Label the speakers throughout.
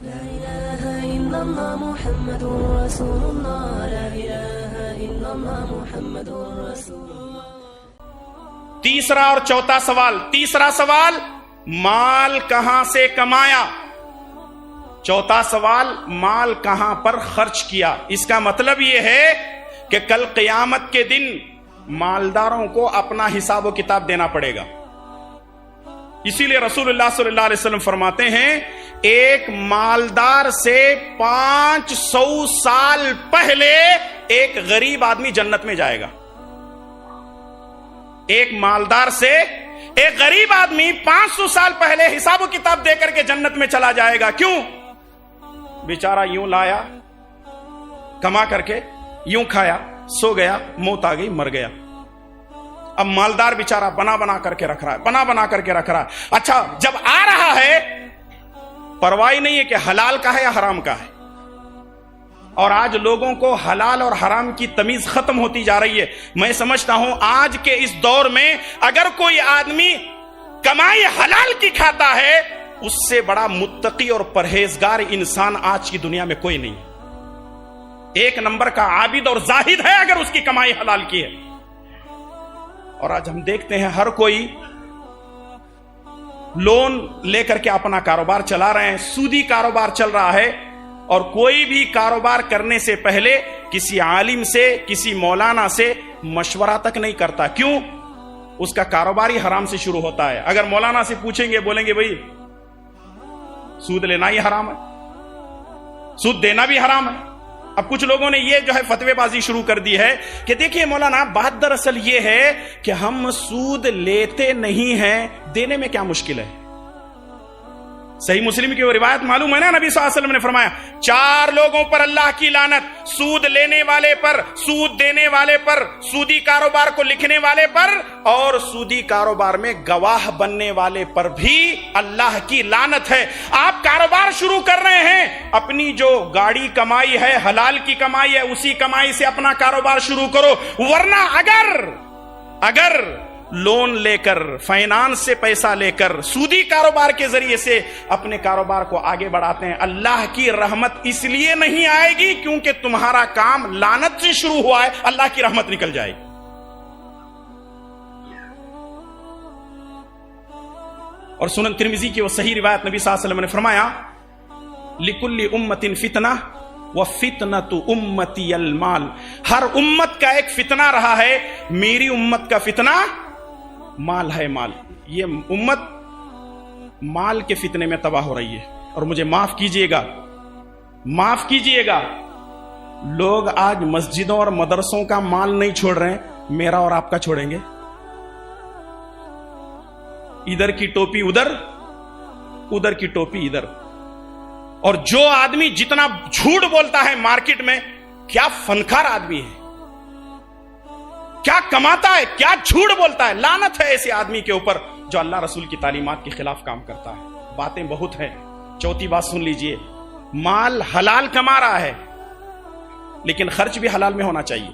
Speaker 1: لا إله إلا الله محمد رسول الله لا إله إلا الله محمد رسول الله.
Speaker 2: تیسرا اور چوتھا سوال. تیسرا سوال مال کہاں سے کمایا, چوتھا سوال مال کہاں پر خرچ کیا. اس کا مطلب یہ ہے کہ کل قیامت کے دن مالداروں کو اپنا حساب و کتاب دینا پڑے گا. اسی لیے رسول اللہ صلی اللہ علیہ وسلم فرماتے ہیں ایک مالدار سے 500 سال پہلے ایک غریب آدمی جنت میں جائے گا. ایک مالدار سے ایک غریب آدمی 500 سال پہلے حساب و کتاب دے کر کے جنت میں چلا جائے گا. کیوں؟ بیچارہ یوں لایا, کما کر کے یوں کھایا, سو گیا, موت آ گئی, مر گیا. اب مالدار بیچارہ بنا بنا کر کے رکھ رہا ہے, بنا بنا کر کے رکھ رہا ہے. اچھا جب آ رہا ہے پرواہ نہیں ہے کہ حلال کا ہے یا حرام کا ہے. اور آج لوگوں کو حلال اور حرام کی تمیز ختم ہوتی جا رہی ہے. میں سمجھتا ہوں آج کے اس دور میں اگر کوئی آدمی کمائی حلال کی کھاتا ہے اس سے بڑا متقی اور پرہیزگار انسان آج کی دنیا میں کوئی نہیں. ایک نمبر کا عابد اور زاہد ہے اگر اس کی کمائی حلال کی ہے. اور آج ہم دیکھتے ہیں ہر کوئی لون لے کر کے اپنا کاروبار چلا رہے ہیں, سودی کاروبار چل رہا ہے. اور کوئی بھی کاروبار کرنے سے پہلے کسی عالم سے, کسی مولانا سے مشورہ تک نہیں کرتا. کیوں؟ اس کا کاروبار ہی حرام سے شروع ہوتا ہے. اگر مولانا سے پوچھیں گے بولیں گے بھائی سود لینا ہی حرام ہے, سود دینا بھی حرام ہے. اب کچھ لوگوں نے یہ جو ہے فتوی بازی شروع کر دی ہے کہ دیکھیے مولانا بات دراصل یہ ہے کہ ہم سود لیتے نہیں ہیں, دینے میں کیا مشکل ہے. صحیح مسلم کی وہ روایت معلوم ہے نا, نبی صلی اللہ علیہ وسلم نے فرمایا 4 لوگوں پر اللہ کی لعنت, سود لینے والے پر, سود دینے والے پر, سودی کاروبار کو لکھنے والے پر, اور سودی کاروبار میں گواہ بننے والے پر بھی اللہ کی لعنت ہے. آپ کاروبار شروع کر رہے ہیں, اپنی جو گاڑی کمائی ہے حلال کی کمائی ہے اسی کمائی سے اپنا کاروبار شروع کرو. ورنہ اگر لون لے کر, فائنانس سے پیسہ لے کر, سودی کاروبار کے ذریعے سے اپنے کاروبار کو آگے بڑھاتے ہیں, اللہ کی رحمت اس لیے نہیں آئے گی کیونکہ تمہارا کام لعنت سے شروع ہوا ہے, اللہ کی رحمت نکل جائے گی. اور سنن ترمذی کی وہ صحیح روایت نبی صلی اللہ علیہ وسلم نے فرمایا لِكُلِّ أُمَّةٍ فِتْنَةٌ وَفِتْنَةُ أُمَّتِيَ الْمَالُ. ہر امت کا ایک فتنہ رہا ہے, میری امت کا فتنہ مال ہے. مال, یہ امت مال کے فتنے میں تباہ ہو رہی ہے. اور مجھے معاف کیجئے گا لوگ آج مسجدوں اور مدرسوں کا مال نہیں چھوڑ رہے ہیں, میرا اور آپ کا چھوڑیں گے. ادھر کی ٹوپی ادھر, ادھر کی ٹوپی ادھر. اور جو آدمی جتنا جھوٹ بولتا ہے مارکیٹ میں, کیا فنکار آدمی ہے, کیا کماتا ہے, کیا جھوٹ بولتا ہے. لعنت ہے ایسے آدمی کے اوپر جو اللہ رسول کی تعلیمات کے خلاف کام کرتا ہے. باتیں بہت ہیں. چوتھی بات سن لیجئے, مال حلال کما رہا ہے لیکن خرچ بھی حلال میں ہونا چاہیے.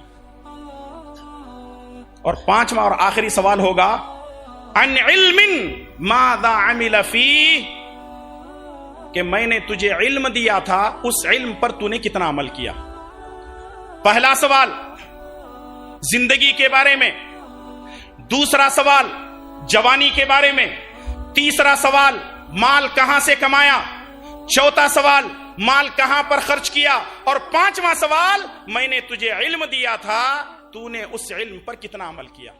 Speaker 2: اور 5واں اور آخری سوال ہوگا عن علم ماذا عمل فیہ, کہ میں نے تجھے علم دیا تھا اس علم پر تو نے کتنا عمل کیا. پہلا سوال زندگی کے بارے میں, دوسرا سوال جوانی کے بارے میں, تیسرا سوال مال کہاں سے کمایا, چوتھا سوال مال کہاں پر خرچ کیا, اور 5واں سوال میں نے تجھے علم دیا تھا تو نے اس علم پر کتنا عمل کیا.